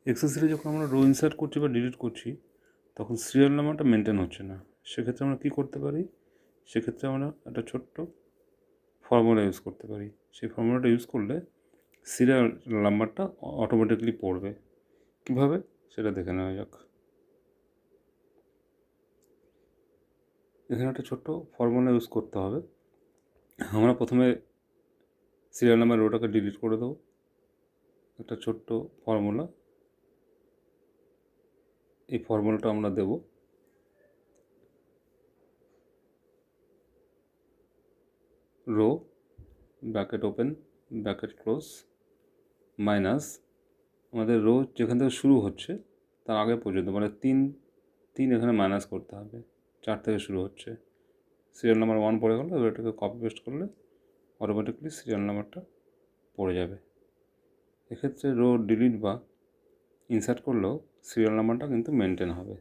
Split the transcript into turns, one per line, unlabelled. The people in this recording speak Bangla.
এক্সেল সিটে যখন আমরা রো ইনসার্ট করছি বা ডিলিট করছি তখন সিরিয়াল নাম্বারটা মেনটেন হচ্ছে না। সেক্ষেত্রে আমরা কী করতে পারি? সেক্ষেত্রে আমরা একটা ছোট্ট ফর্মুলা ইউজ করতে পারি। সেই ফর্মুলাটা ইউজ করলে সিরিয়াল নাম্বারটা অটোমেটিকলি পড়বে। কীভাবে সেটা দেখে নেওয়া যাক। এখানে একটা ছোট্ট ফর্মুলা ইউজ করতে হবে। আমরা প্রথমে সিরিয়াল নাম্বার রোটাকে ডিলিট করে দেবো। একটা ছোট্ট ফর্মুলা, এই ফর্মুলাটা আমরা দেব row bracket open bracket close minus আমাদের রো যেখান থেকে শুরু হচ্ছে তার আগে পর্যন্ত, মানে 3 এখানে মাইনাস করতে হবে। 4 থেকে শুরু হচ্ছে, সিরিয়াল নাম্বার 1 পড়ে গেল। এবার এটাকে কপি পেস্ট করলে অটোমেটিকলি সিরিয়াল নাম্বারটা পড়ে যাবে। এক্ষেত্রে রো ডিলিট বা ইনসার্ট করলেও সিরিয়াল নাম্বারটা কিন্তু মেনটেন হবে।